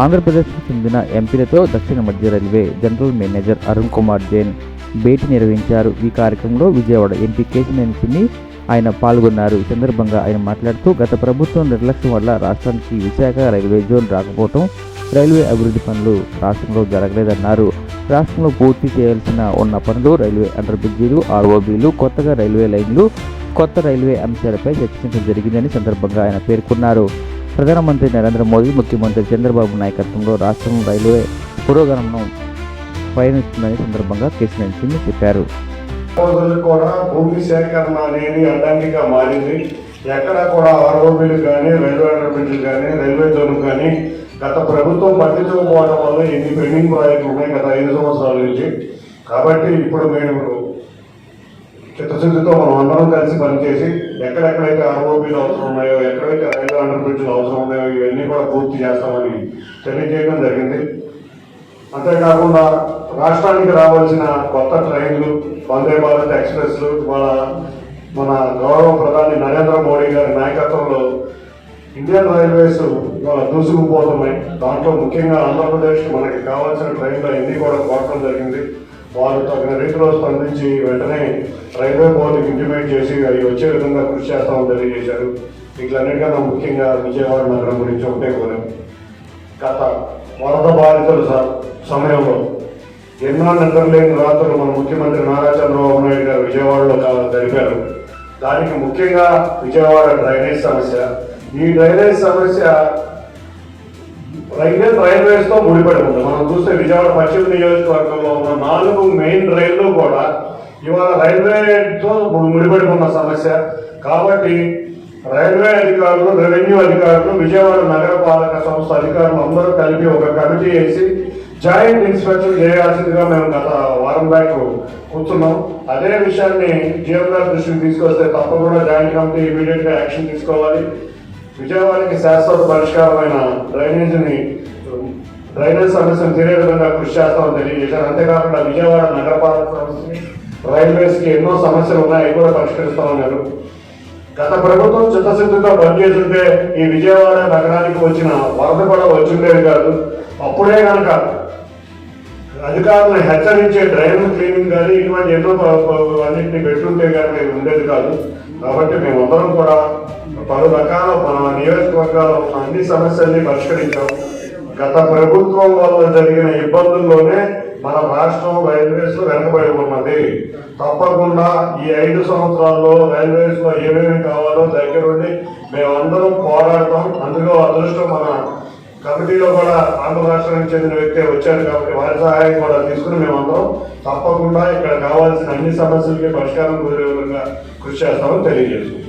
ఆంధ్రప్రదేశ్కు చెందిన ఎంపీలతో దక్షిణ మధ్య railway general manager Arun Kumar Jain భేటీ నిర్వహించారు. ఈ కార్యక్రమంలో విజయవాడ ఎంపీ కేశినేని చిన్ని ఆయన పాల్గొన్నారు. ఈ సందర్భంగా ఆయన మాట్లాడుతూ గత ప్రభుత్వం నిర్లక్ష్యం వల్ల రాష్ట్రానికి విశాఖ రైల్వే జోన్ రాకపోవడం, రైల్వే అభివృద్ధి పనులు రాష్ట్రంలో జరగలేదన్నారు. రాష్ట్రంలో పూర్తి చేయాల్సిన ఉన్న పనులు, రైల్వే అండర్ బ్రిడ్జీలు, ఆర్ఓబీలు, కొత్తగా రైల్వే లైన్లు, కొత్త రైల్వే అంశాలపై చర్చించడం జరిగిందని సందర్భంగా ఆయన పేర్కొన్నారు. ప్రధానమంత్రి నరేంద్ర మోదీ, ముఖ్యమంత్రి చంద్రబాబు నాయకత్వంలో రాష్ట్రం రైల్వే పురోగమనం పయనిస్తుందని సందర్భంగా కేశినేని చిన్ని చెప్పారు. కూడా భూమి సేకరణ అనేది అడ్డంకిగా మారింది. ఎక్కడ కూడా ఆర్ఓబీలు కానీ, రైల్వే అండర్ బ్రిడ్జ్లు కానీ, రైల్వే జోన్ కానీ గత ప్రభుత్వం పట్టించుకోకపోవడం వల్ల ఎన్ని పెండింగ్ ప్రాజెక్టులు ఉన్నాయి గత 5 సంవత్సరాల నుంచి. కాబట్టి ఇప్పుడు మేము చిత్తశుద్ధితో మనం అందరం కలిసి పనిచేసి ఎక్కడెక్కడైతే ఆర్ఓబీలు అవసరం ఉన్నాయో, ఎక్కడైతే రైల్వే అండర్ బ్రిడ్జ్లు అవసరం ఉన్నాయో ఇవన్నీ కూడా పూర్తి చేస్తామని తెలియజేయడం జరిగింది. అంతేకాకుండా రాష్ట్రానికి రావాల్సిన కొత్త ట్రైన్లు, వందే భారత్ ఎక్స్ప్రెస్లు మన గౌరవ ప్రధాని నరేంద్ర మోడీ గారి నాయకత్వంలో ఇండియన్ రైల్వేస్ దూసుకుపోతున్నాయి. దాంట్లో ముఖ్యంగా ఆంధ్రప్రదేశ్కి మనకి కావాల్సిన ట్రైన్లు అన్నీ కూడా కోరడం జరిగింది. వారు తగిన రీతిలో స్పందించి వెంటనే రైల్వే బోర్డుకి ఇంటిమేట్ చేసి అవి వచ్చే విధంగా కృషి చేస్తామని తెలియజేశారు. వీటిలన్నిటికన్నా ముఖ్యంగా విజయవాడ నగరం గురించి ఒకటే కోరాం. గత వరద బాధితుల సమయంలో ఎన్నో నిద్రలేని రాత్రులు మన ముఖ్యమంత్రి నారా చంద్రబాబు నాయుడు గారు విజయవాడలో గడిపారు. దానికి ముఖ్యంగా విజయవాడ డ్రైనేజ్ సమస్య. ఈ డ్రైనేజ్ సమస్య రైల్వేస్తో ముడిపడి ఉంది. మనం చూస్తే విజయవాడ పశ్చిమ నియోజకవర్గంలో ఉన్న 4 మెయిన్ రైళ్లు కూడా ఇవాళ రైల్వేతో ముడిపడి ఉన్న సమస్య. కాబట్టి రైల్వే అధికారులు, రెవెన్యూ అధికారులు, విజయవాడ నగరపాలక సంస్థ అధికారులు అందరూ కలిపి ఒక కమిటీ వేసి జాయింట్ ఇన్స్పెక్షన్ చేయాల్సిందిగా మేము గత వారం బ్యాక్ కూర్చున్నాం. అదే విషయాన్ని జీఎం గారి దృష్టికి తీసుకొస్తే తప్పకుండా జాయింట్ కమిటీ ఇమీడియట్గా యాక్షన్ తీసుకోవాలి. విజయవాడకి శాశ్వత పరిష్కారమైన డ్రైనేజ్ సమస్యను తీరే విధంగా కృషి చేస్తామని తెలియజేశారు. అంతేకాకుండా విజయవాడ నగరపాలక సంస్థకి, రైల్వేస్కి ఎన్నో సమస్యలు ఉన్నాయి, అవి కూడా పరిష్కరిస్తామన్నారు. గత ప్రభుత్వం చిత్తశుద్ధితో పనిచేస్తుంటే ఈ విజయవాడ నగరానికి వచ్చిన వరద కూడా వచ్చిండేది కాదు. అప్పుడే కనుక అధికారులను హెచ్చరించే డ్రైన్ క్లీనింగ్ కానీ ఇటువంటి ఎన్నో అన్నింటినీ పెట్టుంటే కానీ ఉండేది కాదు. కాబట్టి మేమందరం కూడా పలు రకాల మన నియోజకవర్గాల్లో అన్ని సమస్యల్ని పరిష్కరించాం. గత ప్రభుత్వం వల్ల జరిగిన ఇబ్బందుల్లోనే మన రాష్ట్రం రైల్వేస్ వెనకబడి ఉన్నది. తప్పకుండా ఈ 5 సంవత్సరాల్లో రైల్వేస్ లో ఏమేమి కావాలో దగ్గరుండి మేమందరం పోరాడతాం. అందులో అదృష్టం మన కమిటీలో కూడా ఆంధ్ర రాష్ట్రానికి చెందిన వ్యక్తి వచ్చారు కాబట్టి వారి సహాయం కూడా తీసుకుని మేమందరం తప్పకుండా ఇక్కడ కావాల్సిన అన్ని సమస్యలకి పరిష్కారం కుదిరే విధంగా కృషి చేస్తామని తెలియజేస్తున్నాం.